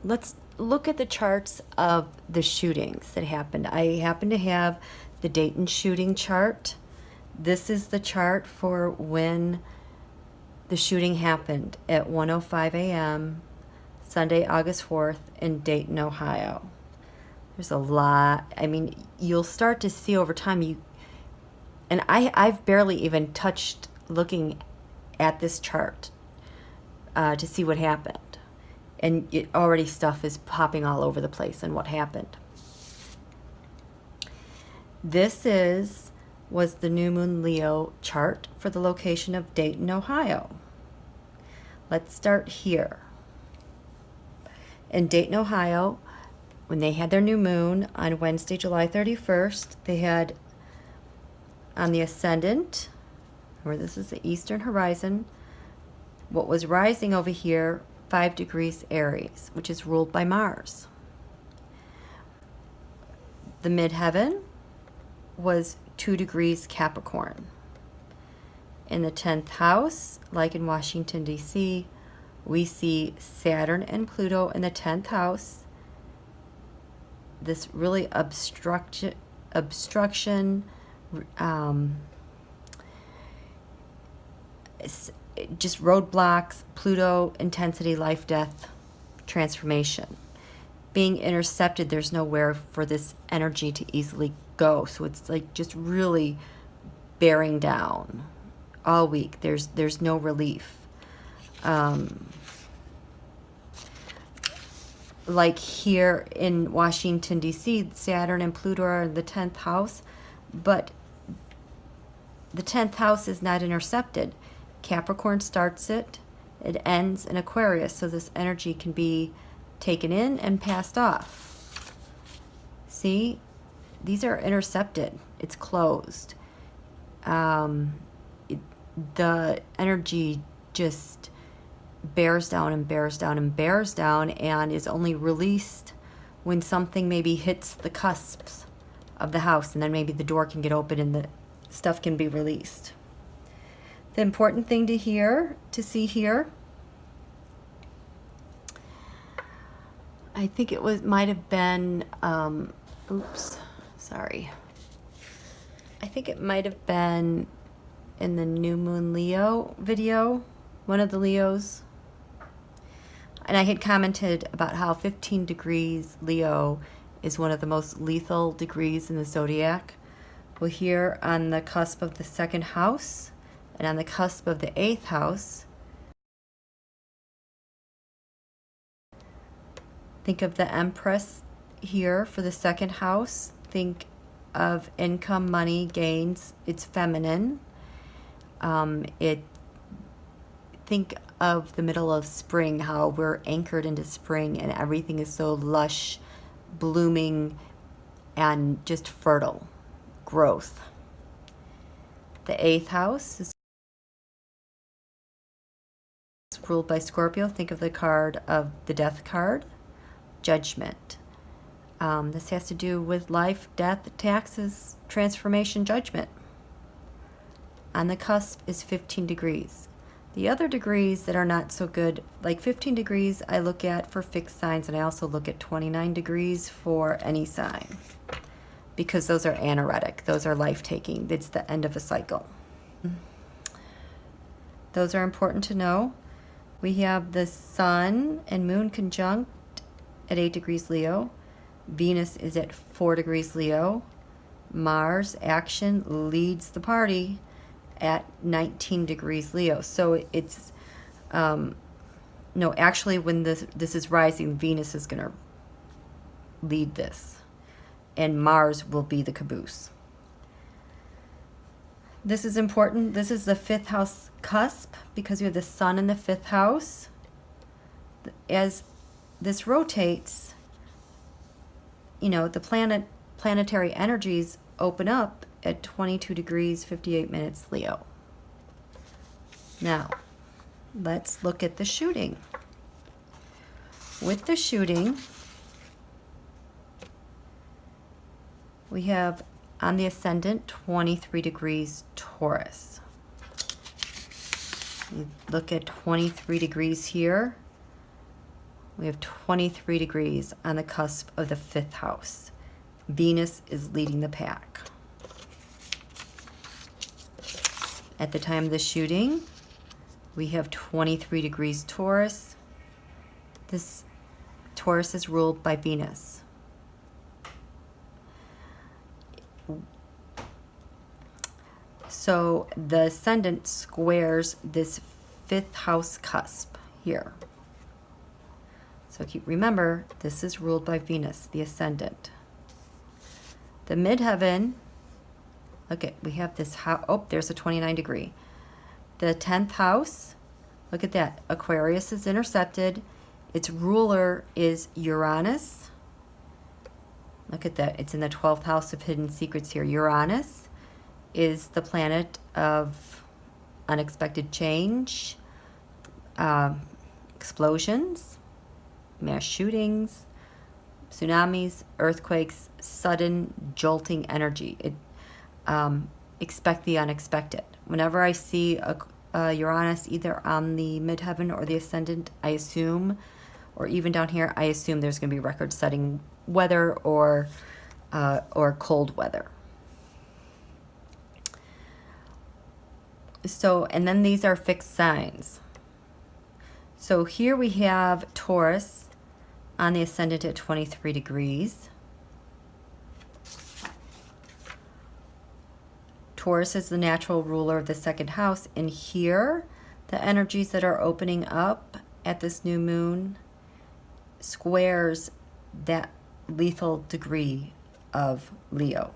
let's look at the charts of the shootings that happened. I happen to have the Dayton shooting chart. This is the chart for when the shooting happened at 1:05 a.m. Sunday, August 4th in Dayton, Ohio. There's a lot. I mean, you'll start to see over time. I've barely even touched looking at this chart to see what happened. And already stuff is popping all over the place and what happened. This was the new moon Leo chart for the location of Dayton, Ohio. Let's start here. In Dayton, Ohio, when they had their new moon on Wednesday, July 31st, they had on the ascendant, where this is the eastern horizon, what was rising over here, 5 degrees Aries, which is ruled by Mars. The midheaven was 2 degrees Capricorn. In the 10th house, like in Washington, D.C., we see Saturn and Pluto in the 10th house. This really obstruction, just roadblocks, Pluto, intensity, life, death, transformation. Being intercepted, there's nowhere for this energy to easily go. So it's like just really bearing down all week. There's no relief. Like here in Washington, D.C., Saturn and Pluto are in the 10th house, but the 10th house is not intercepted. Capricorn starts it, it ends in Aquarius, so this energy can be taken in and passed off. See, these are intercepted, it's closed. The energy just bears down and bears down and bears down and is only released when something maybe hits the cusps of the house, and then maybe the door can get open and the stuff can be released. The important thing to see here, I think it might have been, I think it might have been in the New Moon Leo video, one of the Leos. And I had commented about how 15 degrees Leo is one of the most lethal degrees in the zodiac. Well, here on the cusp of the 2nd house and on the cusp of the 8th house, think of the Empress here for the 2nd house. Think of income, money, gains. It's feminine. Think of the middle of spring, how we're anchored into spring and everything is so lush, blooming, and just fertile growth. The 8th house is ruled by Scorpio. Think of the card of the death card, judgment. This has to do with life, death, taxes, transformation, judgment. On the cusp is 15 degrees. The other degrees that are not so good, like 15 degrees, I look at for fixed signs, and I also look at 29 degrees for any sign, because those are anoretic. Those are life-taking. It's the end of a cycle. Those are important to know. We have the Sun and Moon conjunct at 8 degrees Leo. Venus is at 4 degrees Leo. Mars, action, leads the party at 19 degrees Leo. So it's, no, actually when this is rising, Venus is going to lead this. And Mars will be the caboose. This is important. This is the 5th house cusp because you have the Sun in the 5th house. As this rotates, you know, the planetary energies open up at 22 degrees 58 minutes Leo. Now, let's look at the shooting. With the shooting, we have on the ascendant 23 degrees Taurus. You look at 23 degrees here. We have 23 degrees on the cusp of the 5th house. Venus is leading the pack. At the time of the shooting, we have 23 degrees Taurus. This Taurus is ruled by Venus. So the ascendant squares this 5th house cusp here. So remember, this is ruled by Venus, the ascendant. The midheaven, look at, we have this house, oh, there's a 29 degree. The 10th house, look at that, Aquarius is intercepted. Its ruler is Uranus. Look at that, it's in the 12th house of hidden secrets here. Uranus is the planet of unexpected change, explosions, mass shootings, tsunamis, earthquakes, sudden jolting energy. Expect the unexpected. Whenever I see a Uranus either on the midheaven or the ascendant, I assume, or even down here, I assume there's going to be record-setting weather or cold weather. So, and then these are fixed signs. So here we have Taurus on the ascendant at 23 degrees. Taurus is the natural ruler of the 2nd house. And here, the energies that are opening up at this new moon squares that lethal degree of Leo.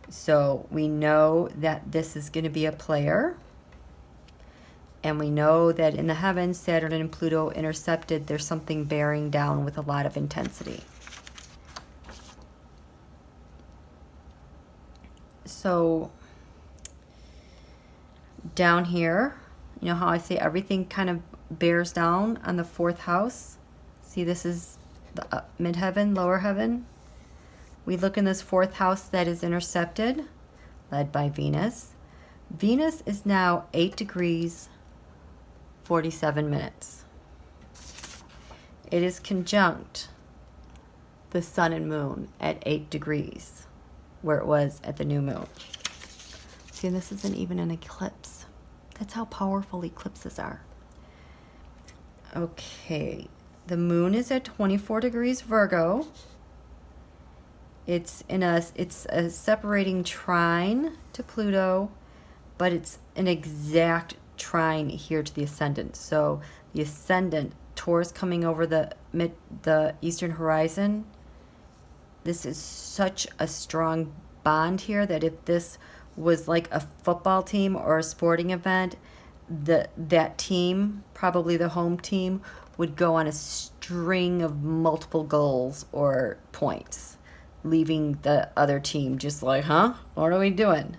So we know that this is going to be a player. And we know that in the heavens, Saturn and Pluto intercepted, there's something bearing down with a lot of intensity. So down here, you know how I say everything kind of bears down on the 4th house? See, this is the midheaven, lower heaven. We look in this 4th house that is intercepted, led by Venus. Venus is now 8 degrees, 47 minutes. It is conjunct the sun and moon at 8 degrees, where it was at the new moon. See, this isn't even an eclipse. That's how powerful eclipses are. Okay, the moon is at 24 degrees Virgo. It's a separating trine to Pluto, but it's an exact trine here to the ascendant. So the ascendant, Taurus coming over the eastern horizon, this is such a strong bond here that if this was like a football team or a sporting event, that team, probably the home team, would go on a string of multiple goals or points, leaving the other team just like, huh? What are we doing?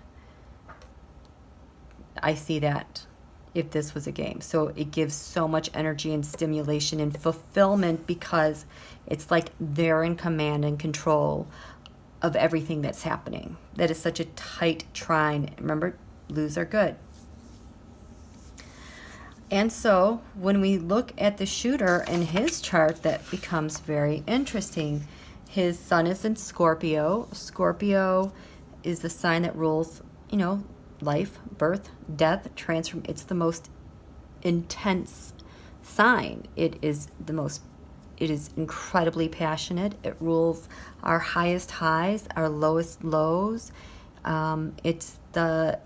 I see that if this was a game. So it gives so much energy and stimulation and fulfillment because it's like they're in command and control of everything that's happening. That is such a tight trine. Remember, L's are good. And so when we look at the shooter and his chart, that becomes very interesting. His sun is in Scorpio. Scorpio is the sign that rules, you know, life, birth, death, transform. It's the most intense sign. It is incredibly passionate. It rules our highest highs, our lowest lows. It's the,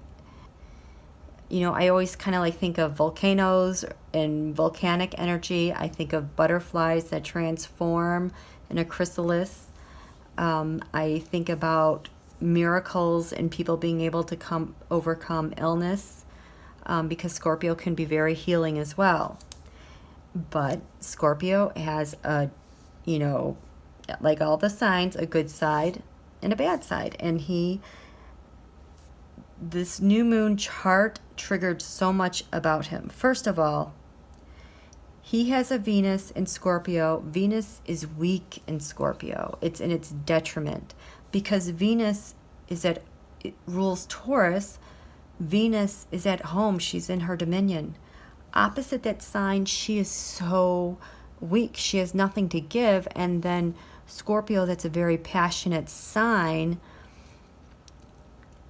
you know, I always kind of like think of volcanoes and volcanic energy. I think of butterflies that transform in a chrysalis. I think about miracles and people being able to overcome illness, because Scorpio can be very healing as well. But Scorpio has a, you know, like all the signs, a good side and a bad side. And this new moon chart triggered so much about him. First of all, he has a Venus in Scorpio. Venus is weak in Scorpio. It's in its detriment because Venus it rules Taurus. Venus is at home. She's in her dominion. opposite that sign, she is so weak. She has nothing to give. And then Scorpio, that's a very passionate sign.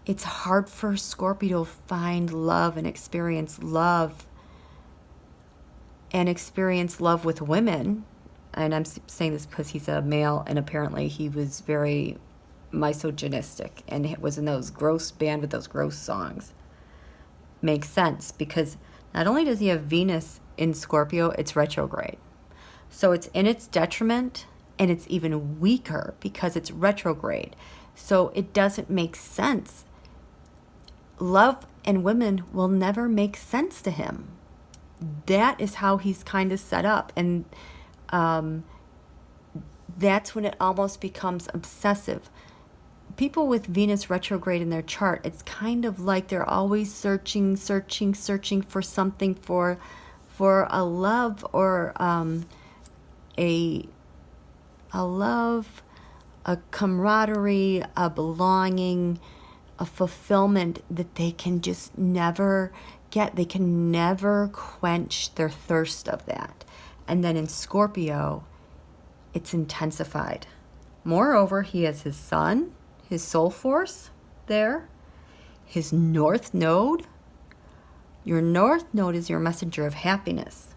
It's hard for Scorpio to find love and experience love with women. And I'm saying this because he's a male, and apparently he was very misogynistic and it was in those gross band with those gross songs. Makes sense, because not only does he have Venus in Scorpio, it's retrograde. So it's in its detriment, and it's even weaker because it's retrograde. So it doesn't make sense. Love and women will never make sense to him. That is how he's kind of set up. And that's when it almost becomes obsessive. People with Venus retrograde in their chart, it's kind of like they're always searching for something, for a love, or a love, a camaraderie, a belonging, a fulfillment that they can just never get. They can never quench their thirst of that. And then in Scorpio, it's intensified. Moreover, he has his sun, his soul force there, his north node. Your north node is your messenger of happiness.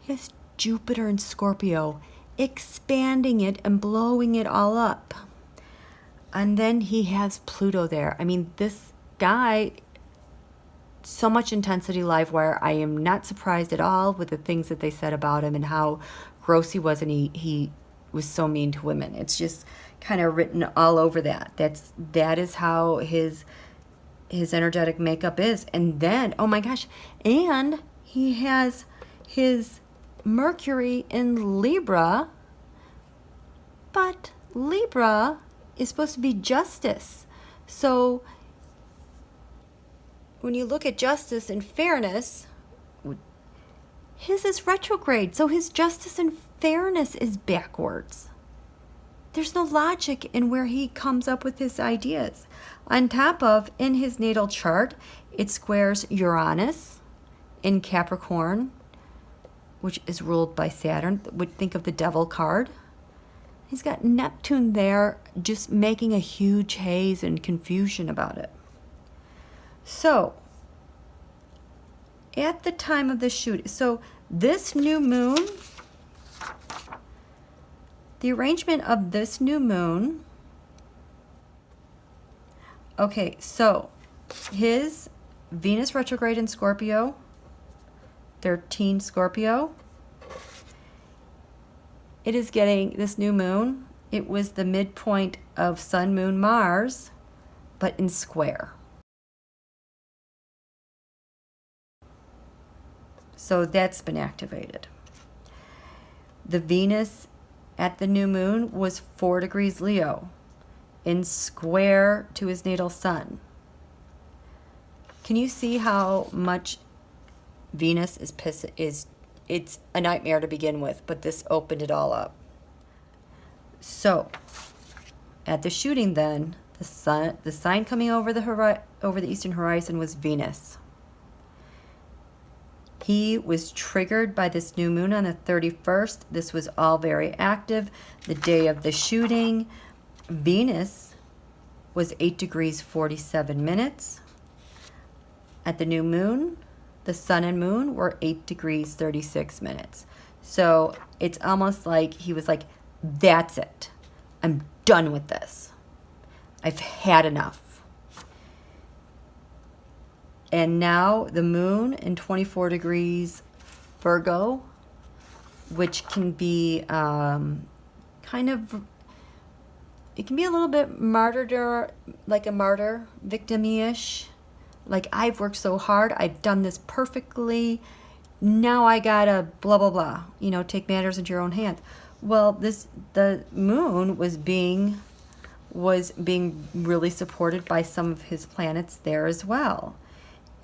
He has Jupiter in Scorpio, expanding it and blowing it all up. And then he has Pluto there. I mean, this guy, so much intensity live wire. I am not surprised at all with the things that they said about him and how gross he was, and he was so mean to women. It's just kind of written all over that. That is how his energetic makeup is. And then, oh my gosh, and he has his Mercury in Libra, but Libra is supposed to be justice. So when you look at justice and fairness, his is retrograde. So his justice and fairness is backwards. There's no logic in where he comes up with his ideas. On top of, in his natal chart, it squares Uranus in Capricorn, which is ruled by Saturn. Would think of the devil card. He's got Neptune there, just making a huge haze and confusion about it. So, at the time of the shoot, so this new moon, the arrangement of this new moon, okay, so his Venus retrograde in Scorpio, 13 Scorpio, it is getting this new moon. It was the midpoint of Sun, Moon, Mars, but in square. So that's been activated. The Venus at the new moon was 4 degrees Leo, in square to his natal sun. Can you see how much Venus is it's a nightmare to begin with, but this opened it all up. So, at the shooting then, the sign coming over the eastern horizon was Venus. He was triggered by this new moon on the 31st. This was all very active. The day of the shooting, Venus was 8 degrees 47 minutes. At the new moon, the sun and moon were 8 degrees 36 minutes. So it's almost like he was like, that's it. I'm done with this. I've had enough. And now the moon in 24 degrees Virgo, which can be kind of, it can be a little bit martyr, like a martyr, victim-ish. Like, I've worked so hard, I've done this perfectly, now I gotta blah, blah, blah, take matters into your own hands. Well, the moon was being really supported by some of his planets there as well.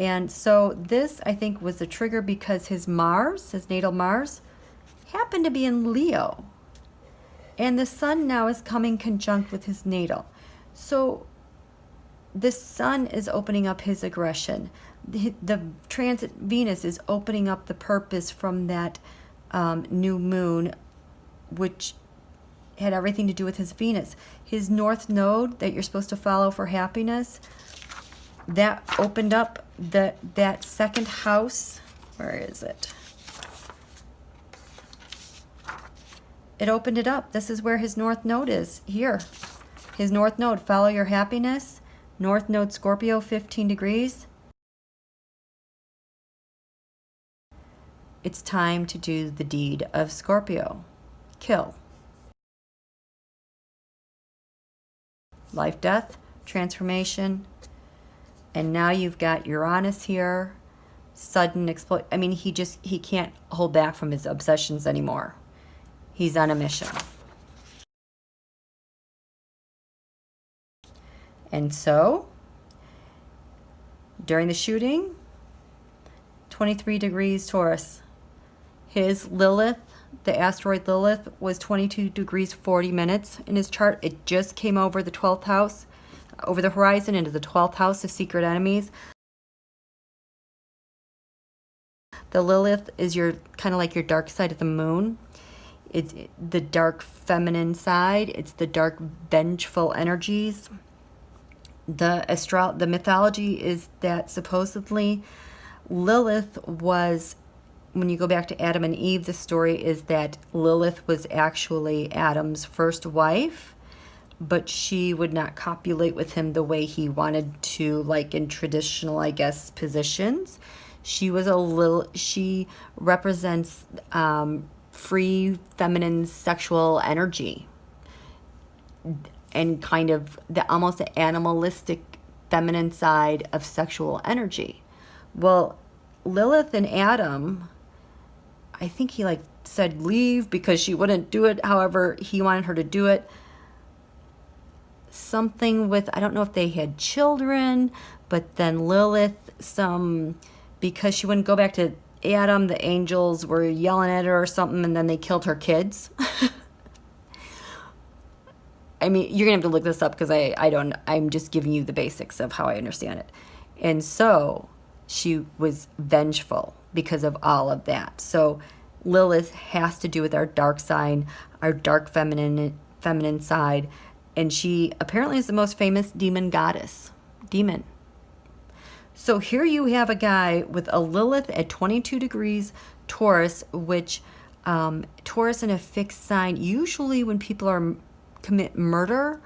And so this, I think, was the trigger because his Mars, his natal Mars, happened to be in Leo. And the sun now is coming conjunct with his natal. So this sun is opening up his aggression. The transit Venus is opening up the purpose from that new moon, which had everything to do with his Venus. His north node that you're supposed to follow for happiness, that opened up that second house. Where is it? It opened it up. This is where his north node is, here. His north node, follow your happiness. North node Scorpio, 15 degrees. It's time to do the deed of Scorpio. Kill. Life, death, transformation. And now you've got Uranus here. Sudden exploit. I mean, he can't hold back from his obsessions anymore. He's on a mission. And so, during the shooting, 23 degrees Taurus. His Lilith, the asteroid Lilith, was 22 degrees 40 minutes in his chart. It just came over the 12th house, over the horizon into the 12th house of secret enemies. The Lilith is your kind of like your dark side of the moon. It's the dark feminine side. It's the dark vengeful energies. The mythology is that supposedly Lilith was, when you go back to Adam and Eve, the story is that Lilith was actually Adam's first wife, but she would not copulate with him the way he wanted to, like in traditional, I guess, positions. She represents free feminine sexual energy and kind of almost the animalistic feminine side of sexual energy. Well, Lilith and Adam, I think he said leave because she wouldn't do it. However, he wanted her to do it. Something with, I don't know if they had children, but then Lilith, because she wouldn't go back to Adam, the angels were yelling at her or something, and then they killed her kids. I mean, you're going to have to look this up because I'm just giving you the basics of how I understand it. And so she was vengeful because of all of that. So Lilith has to do with our dark side, our dark feminine side. And she apparently is the most famous demon. So here you have a guy with a Lilith at 22 degrees Taurus, which Taurus in a fixed sign, usually when people commit murder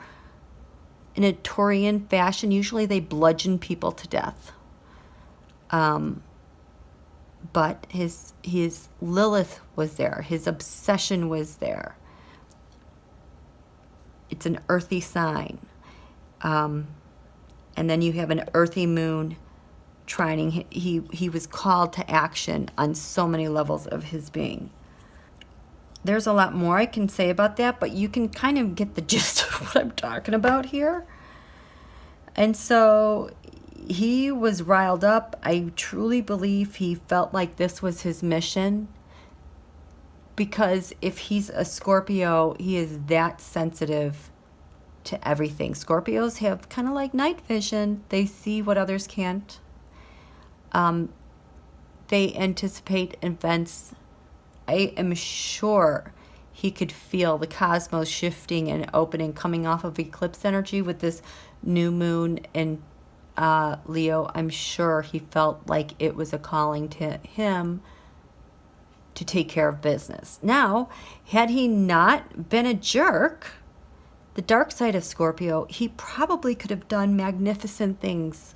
in a Taurian fashion, usually they bludgeon people to death. But his Lilith was there. His obsession was there. It's an earthy sign. And then you have an earthy moon trining. He was called to action on so many levels of his being. There's a lot more I can say about that, but you can kind of get the gist of what I'm talking about here. And so he was riled up. I truly believe he felt like this was his mission, because if he's a Scorpio, he is that sensitive to everything. Scorpios have kind of like night vision. They see what others can't. They anticipate events. I am sure he could feel the cosmos shifting and opening, coming off of eclipse energy with this new moon in Leo. I'm sure he felt like it was a calling to him to take care of business. Now, had he not been a jerk, the dark side of Scorpio, he probably could have done magnificent things.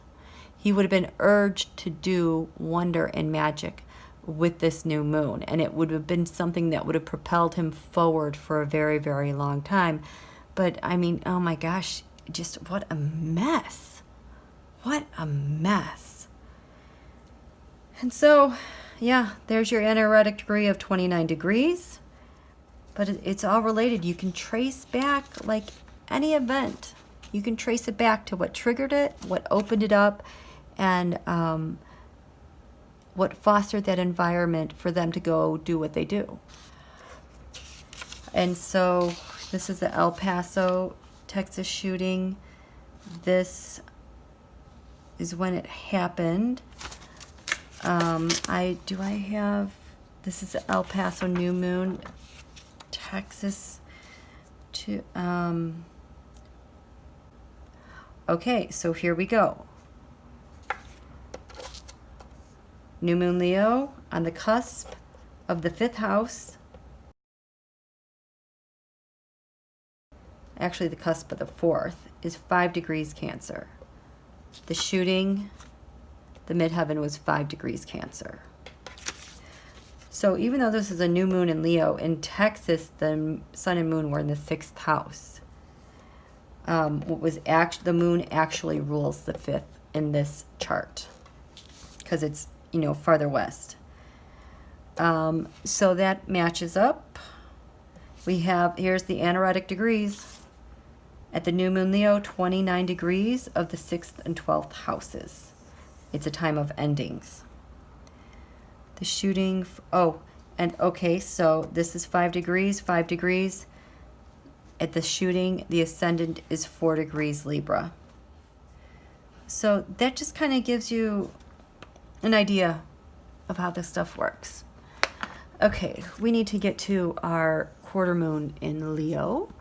He would have been urged to do wonder and magic with this new moon, and it would have been something that would have propelled him forward for a very, very long time. But I mean, oh my gosh, just what a mess. What a mess. And so, yeah, there's your energetic degree of 29 degrees. But it's all related. You can trace back, like any event, you can trace it back to what triggered it, what opened it up, and what fostered that environment for them to go do what they do. And so this is the El Paso, Texas shooting. This is when it happened. This is El Paso new moon, Texas to, okay, so here we go. New moon Leo on the cusp of the 5th house. Actually, the cusp of the 4th is 5 degrees Cancer. The shooting, the midheaven was 5 degrees Cancer. So even though this is a new moon in Leo, in Texas, the sun and moon were in the 6th house. The moon actually rules the 5th in this chart because it's, farther west. So that matches up. Here's the anaretic degrees. At the new moon Leo, 29 degrees of the 6th and 12th houses. It's a time of endings. The shooting, so this is 5 degrees, 5 degrees. At the shooting, the ascendant is 4 degrees Libra. So that just kind of gives you an idea of how this stuff works. Okay, we need to get to our quarter moon in Leo.